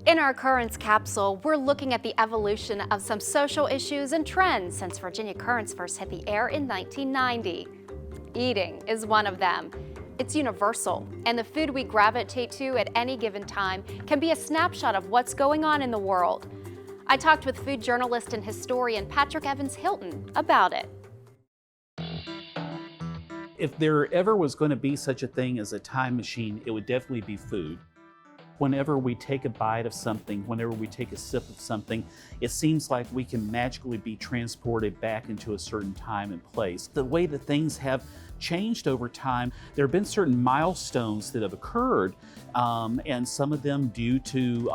In our Currents capsule, we're looking at the evolution of some social issues and trends since Virginia Currents first hit the air in 1990. Eating is one of them. It's universal, and the food we gravitate to at any given time can be a snapshot of what's going on in the world. I talked with food journalist and historian Patrick Evans-Hylton about it. If there ever was going to be such a thing as a time machine, it would definitely be food. Whenever we take a bite of something, whenever we take a sip of something, it seems like we can magically be transported back into a certain time and place. The way that things have changed over time, there have been certain milestones that have occurred, and some of them due to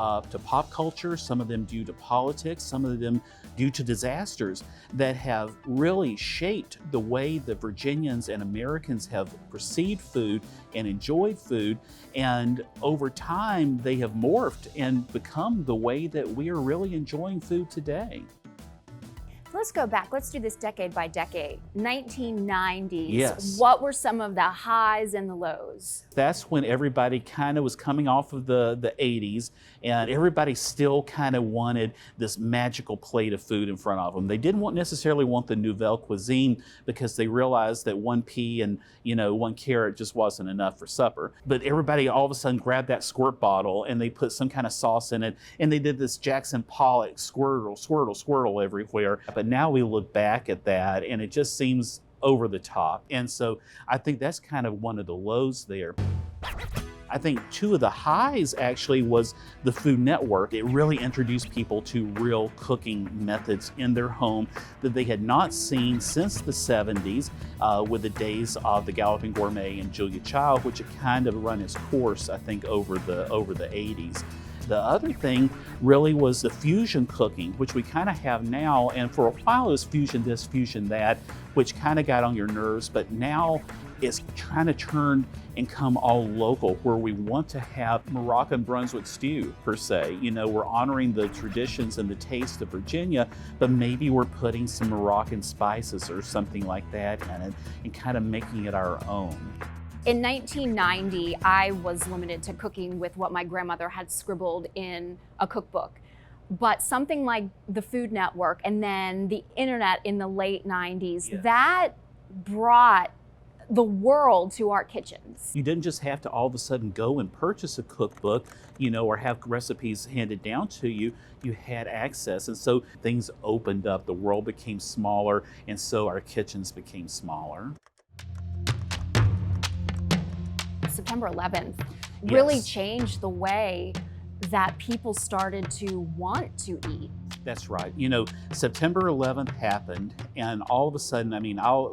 pop culture, some of them due to politics, some of them due to disasters that have really shaped the way that Virginians and Americans have perceived food and enjoyed food. And over time, they have morphed and become the way that we are really enjoying food today. Let's go back. Let's do this decade by decade. 1990s. Yes. What were some of the highs and the lows? That's when everybody kind of was coming off of the 80s, and everybody still kind of wanted this magical plate of food in front of them. They didn't necessarily want the nouvelle cuisine because they realized that one pea and 1 carrot just wasn't enough for supper. But everybody all of a sudden grabbed that squirt bottle and they put some kind of sauce in it, and they did this Jackson Pollock swirtle everywhere. But now we look back at that and it just seems over the top. And so I think that's kind of one of the lows there. I think two of the highs actually was the Food Network. It really introduced people to real cooking methods in their home that they had not seen since the 70s with the days of the Galloping Gourmet and Julia Child, which had kind of run its course, I think, over the 80s. The other thing really was the fusion cooking, which we kind of have now, and for a while it was fusion this, fusion that, which kind of got on your nerves, but now it's trying to turn and come all local, where we want to have Moroccan Brunswick stew, per se. We're honoring the traditions and the taste of Virginia, but maybe we're putting some Moroccan spices or something like that in it and kind of making it our own. In 1990, I was limited to cooking with what my grandmother had scribbled in a cookbook. But something like the Food Network and then the internet in the late 90s, Yes. That brought the world to our kitchens. You didn't just have to all of a sudden go and purchase a cookbook, or have recipes handed down to you. You had access, and so things opened up. The world became smaller, and so our kitchens became smaller. September 11th really Yes. changed the way that people started to want to eat. That's right. September 11th happened, and all of a sudden,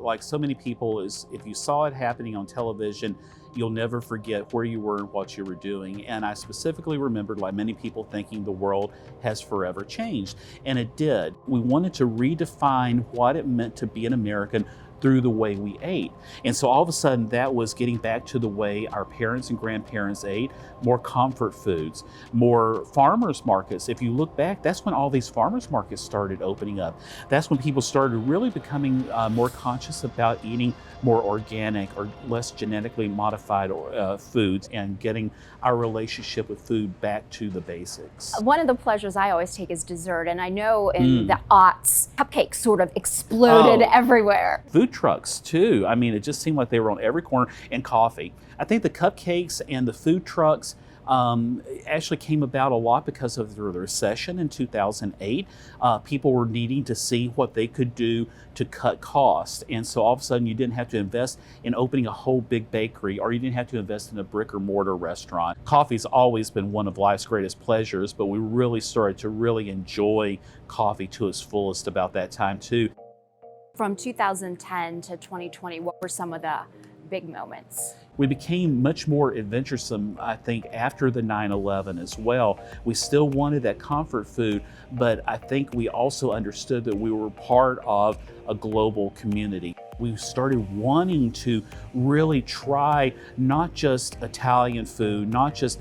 like so many people, if you saw it happening on television, you'll never forget where you were and what you were doing. And I specifically remembered, like many people, thinking the world has forever changed. And it did. We wanted to redefine what it meant to be an American through the way we ate. And so all of a sudden that was getting back to the way our parents and grandparents ate, more comfort foods, more farmers markets. If you look back, that's when all these farmers markets started opening up. That's when people started really becoming more conscious about eating more organic or less genetically modified foods and getting our relationship with food back to the basics. One of the pleasures I always take is dessert, and I know in the aughts, cupcakes sort of exploded everywhere. Food trucks too. It just seemed like they were on every corner, and coffee. I think the cupcakes and the food trucks actually came about a lot because of the recession in 2008. People were needing to see what they could do to cut costs. And so all of a sudden you didn't have to invest in opening a whole big bakery, or you didn't have to invest in a brick or mortar restaurant. Coffee's always been one of life's greatest pleasures, but we really started to really enjoy coffee to its fullest about that time too. From 2010 to 2020, what were some of the big moments? We became much more adventuresome, I think, after the 9/11 as well. We still wanted that comfort food, but I think we also understood that we were part of a global community. We started wanting to really try not just Italian food, not just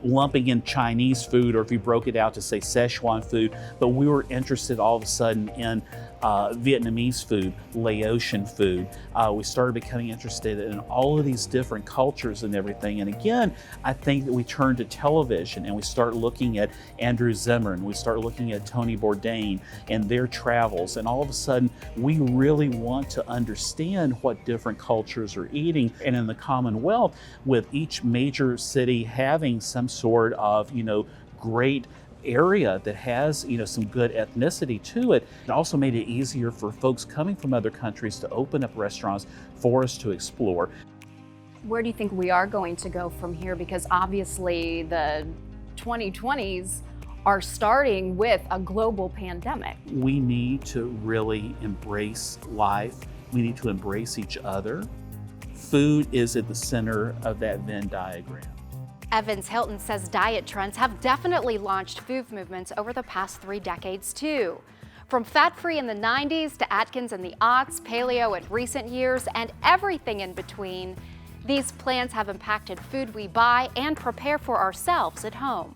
lumping in Chinese food, or if you broke it out to say Szechuan food, but we were interested all of a sudden in Vietnamese food, Laotian food. We started becoming interested in all of these different cultures and everything. And again, I think that we turn to television and we start looking at Andrew Zimmern, we start looking at Tony Bourdain and their travels, and all of a sudden we really want to understand what different cultures are eating. And in the Commonwealth, with each major city having some sort of, great area that has, some good ethnicity to it, it also made it easier for folks coming from other countries to open up restaurants for us to explore. Where do you think we are going to go from here? Because obviously the 2020s are starting with a global pandemic. We need to really embrace life. We need to embrace each other. Food is at the center of that Venn diagram. Evans-Hylton says diet trends have definitely launched food movements over the past 3 decades too. From fat-free in the 90s to Atkins in the aughts, paleo in recent years, and everything in between, these plans have impacted food we buy and prepare for ourselves at home.